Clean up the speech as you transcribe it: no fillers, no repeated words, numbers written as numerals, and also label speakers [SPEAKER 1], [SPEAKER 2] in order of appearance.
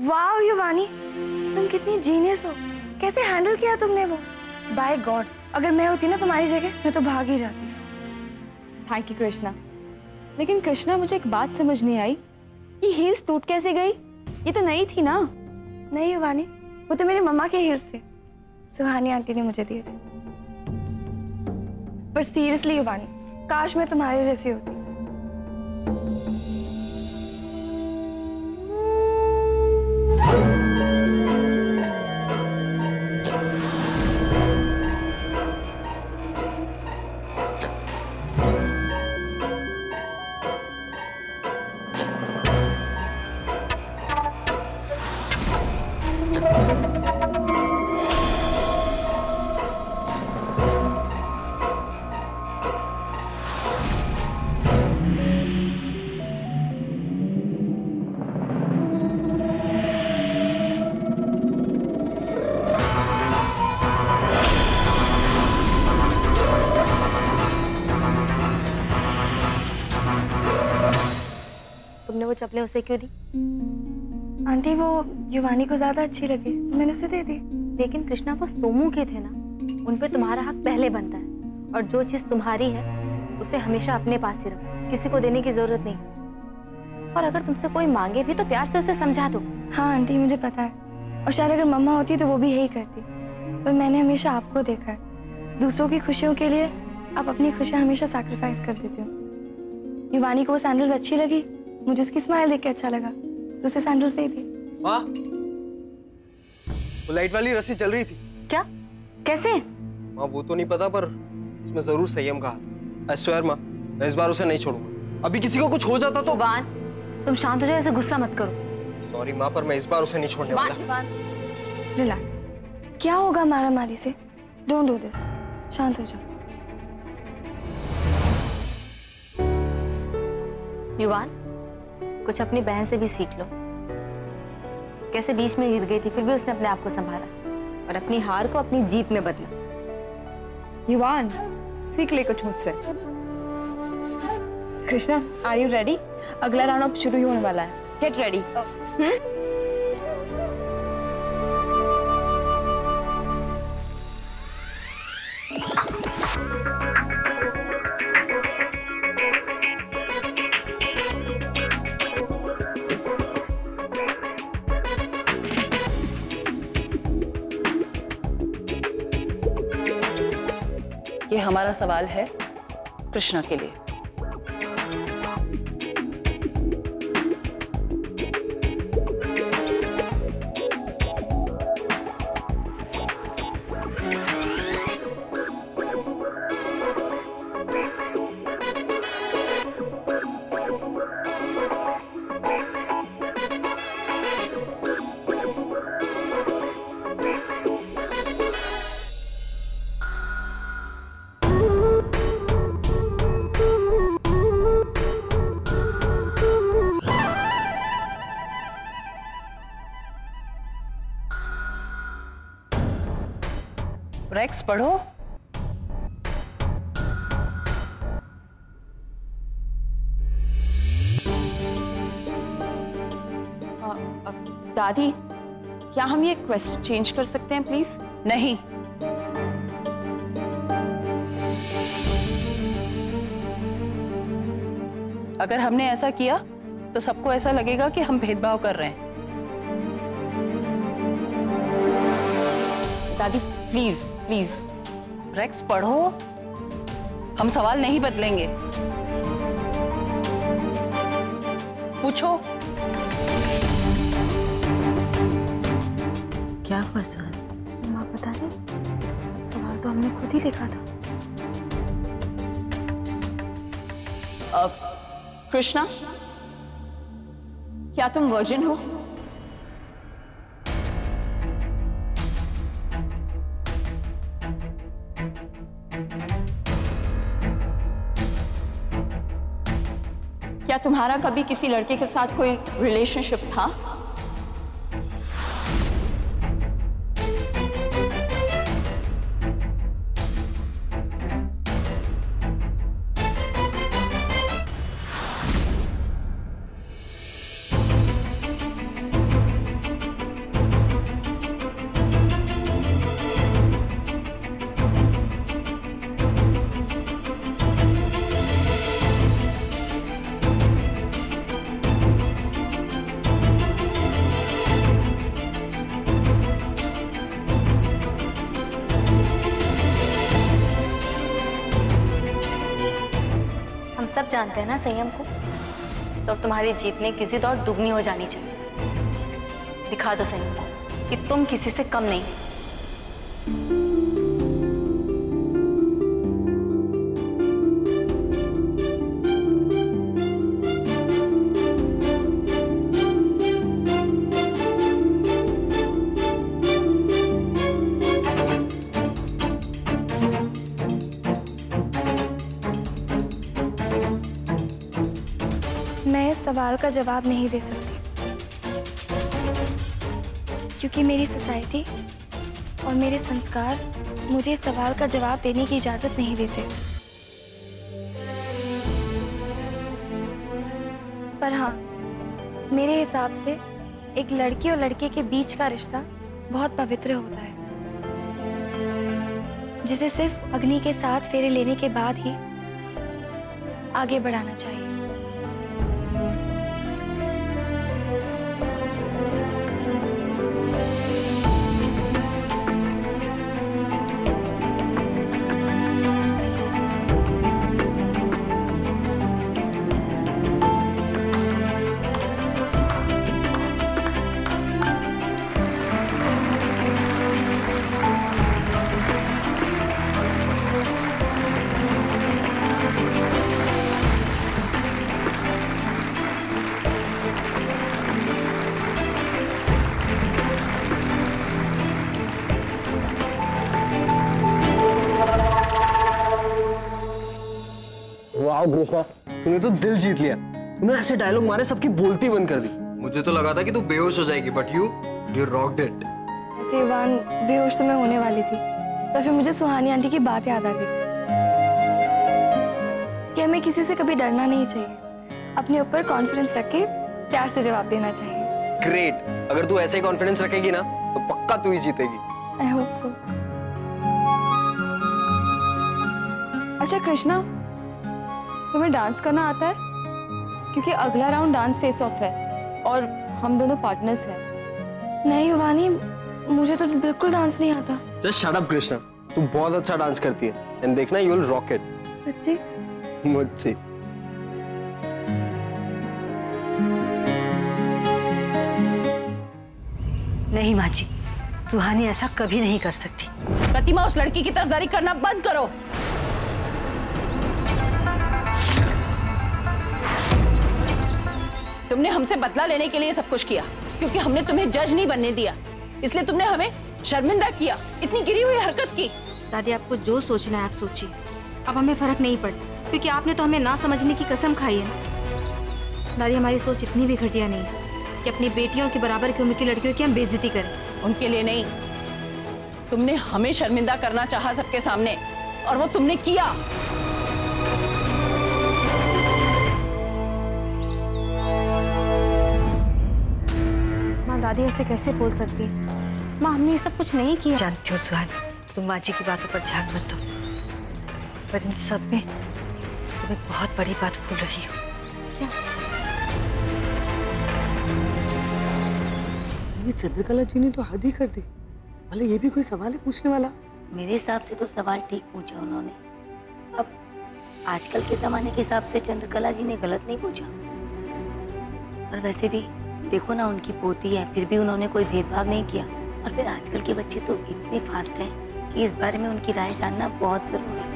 [SPEAKER 1] वाह युवानी, तुम कितनी जीनियस हो। कैसे हैंडल किया तुमने वो? बाय गॉड, अगर मैं होती ना तुम्हारी जगह मैं तो भाग ही जाती।
[SPEAKER 2] Thank you Krishna. लेकिन कृष्णा, मुझे एक बात समझ नहीं आई, ये हील्स टूट कैसे गई? ये तो नई थी ना।
[SPEAKER 1] नहीं युवानी, वो तो मेरी मम्मा के हील्स थे, सुहानी आंटी ने मुझे दिए थे। पर सीरियसली युवानी, काश मैं तुम्हारे जैसी होती।
[SPEAKER 3] तुमने वो चप्पलें उसे क्यों दी?
[SPEAKER 1] आंटी वो युवानी को ज्यादा अच्छी लगी, मैंने उसे दे दी।
[SPEAKER 3] लेकिन कृष्णा वो सोमू के थे ना, उन पे तुम्हारा हक पहले बनता है। और जो चीज तुम्हारी है उसे हमेशा अपने पास ही रखो, किसी को देने की जरूरत नहीं। और अगर तुमसे कोई मांगे भी तो प्यार से उसे समझा दो।
[SPEAKER 1] हाँ आंटी, मुझे पता है, और शायद अगर मम्मा होती तो वो भी यही करती। पर मैंने हमेशा आपको देखा है, दूसरों की खुशियों के लिए आप अपनी खुशियाँ हमेशा सैक्रिफाइस कर देते हो। युवानी को वो सैंडल्स अच्छी लगी, मुझे उसकी स्माइल देख के अच्छा लगा, तो उसे सैंडल्स दे दी।
[SPEAKER 4] माँ, वो लाइट वाली रस्सी चल रही थी।
[SPEAKER 3] क्या? कैसे?
[SPEAKER 4] माँ वो तो नहीं पता, पर इसमें जरूर संयम का हाथ। आई स्वेयर माँ, मैं इस बार उसे नहीं छोड़ूंगा। अभी किसी को कुछ हो जाता तो।
[SPEAKER 3] युवान, तुम शांत हो जाओ, ऐसे गुस्सा मत करो।
[SPEAKER 4] सॉरी माँ, पर मैं इस बार उसे नहीं छोड़ने वाला।
[SPEAKER 1] रिलैक्स, क्या होगा मारा मारी से? डोंट डू दिस, शांत हो जाओ।
[SPEAKER 3] युवान, कुछ अपनी बहन से भी सीख लो। कैसे बीच में गिर गई थी, फिर भी उसने अपने आप को संभाला और अपनी हार को अपनी जीत में बदला।
[SPEAKER 2] युवान, सीख ले कुछ मुझसे। Krishna, are you ready? अगला राउंड अब शुरू ही होने वाला है। Get ready.
[SPEAKER 5] ये हमारा सवाल है कृष्णा के लिए। रेक्स पढ़ो।
[SPEAKER 2] दादी, क्या हम ये क्वेश्चन चेंज कर सकते हैं प्लीज?
[SPEAKER 5] नहीं, अगर हमने ऐसा किया तो सबको ऐसा लगेगा कि हम भेदभाव कर रहे हैं।
[SPEAKER 2] दादी प्लीज प्लीज।
[SPEAKER 5] रेक्स पढ़ो, हम सवाल नहीं बदलेंगे। पूछो।
[SPEAKER 3] क्या हुआ सर?
[SPEAKER 1] माँ बता दे, सवाल तो हमने खुद ही लिखा था।
[SPEAKER 2] कृष्णा, क्या तुम वर्जिन हो? क्या तुम्हारा कभी किसी लड़के के साथ कोई रिलेशनशिप था?
[SPEAKER 3] सब जानते हैं ना संयम को, तो अब तुम्हारी जीतने की जिद और दुगनी हो जानी चाहिए। दिखा दो संयम को कि तुम किसी से कम नहीं।
[SPEAKER 1] मैं इस सवाल का जवाब नहीं दे सकती क्योंकि मेरी सोसाइटी और मेरे संस्कार मुझे इस सवाल का जवाब देने की इजाजत नहीं देते। पर हाँ, मेरे हिसाब से एक लड़की और लड़के के बीच का रिश्ता बहुत पवित्र होता है, जिसे सिर्फ अग्नि के साथ फेरे लेने के बाद ही आगे बढ़ाना चाहिए।
[SPEAKER 4] वाह कृष्णा, तूने तो दिल जीत लिया। तूने ऐसे डायलॉग मारे सबकी बोलती बंद कर दी। मुझे तो लगा था कि तू बेहोश हो जाएगी, बट यू रॉक्ड इट।
[SPEAKER 1] ऐसे युवान बेहोश तो मैं होने वाली थी, पर फिर मुझे सुहानी आंटी की बात याद आ गई कि हमें किसी से कभी डरना नहीं चाहिए, अपने ऊपर कॉन्फिडेंस रख के प्यार से जवाब देना चाहिए।
[SPEAKER 4] ग्रेट, अगर तू ऐसे ही कॉन्फिडेंस रखेगी ना तो पक्का तू ही जीतेगी।
[SPEAKER 1] I hope so.
[SPEAKER 2] अच्छा कृष्णा, तुम्हें डांस करना आता है? क्योंकि अगला राउंड डांस फेस ऑफ है और हम दोनों पार्टनर्स हैं।
[SPEAKER 1] नहीं युवानी, मुझे तो बिल्कुल डांस नहीं आता।
[SPEAKER 4] जस्ट शट अप कृष्णा, तू बहुत अच्छा डांस करती है एंड देखना यू विल रॉक इट।
[SPEAKER 1] सच्ची?
[SPEAKER 4] मुझसे
[SPEAKER 6] नहीं माँ जी, सुहानी ऐसा कभी नहीं कर सकती।
[SPEAKER 5] प्रतिमा, उस लड़की की तरफदारी करना बंद करो। तुमने हमसे बदला लेने के लिए सब कुछ किया, क्योंकि हमने तुम्हें जज नहीं बनने दिया, इसलिए तुमने हमें शर्मिंदा किया, इतनी गिरी हुई हरकत की।
[SPEAKER 3] दादी, आपको जो सोचना है आप सोचिए, अब हमें फर्क नहीं पड़ता, क्योंकि आपने तो हमें ना समझने की कसम खाई है। दादी, हमारी सोच इतनी भी घटिया नहीं है कि अपनी बेटियों के बराबर की उम्र की लड़कियों की हम बेइज्जती करें।
[SPEAKER 5] उनके लिए नहीं, तुमने हमें शर्मिंदा करना चाहा सबके सामने, और वो तुमने किया।
[SPEAKER 3] दादी ऐसे कैसे बोल सकती है? माँ, हमने ये सब कुछ नहीं किया।
[SPEAKER 6] जानती हो सुहानी, तुम माँ जी की बातों पर ध्यान मत दो, पर इन सब में तुम एक बहुत बड़ी बात भूल रही हो।
[SPEAKER 3] क्या?
[SPEAKER 7] ये चंद्रकला जी ने तो हद ही कर दी। भले ये भी कोई सवाल है पूछने वाला?
[SPEAKER 8] मेरे हिसाब से तो सवाल ठीक पूछा उन्होंने। अब आजकल के जमाने के हिसाब से चंद्रकला जी ने गलत नहीं पूछा। और वैसे भी देखो ना, उनकी पोती है, फिर भी उन्होंने कोई भेदभाव नहीं किया। और फिर आजकल के बच्चे तो इतने फास्ट हैं कि इस बारे में उनकी राय जानना बहुत जरूरी है।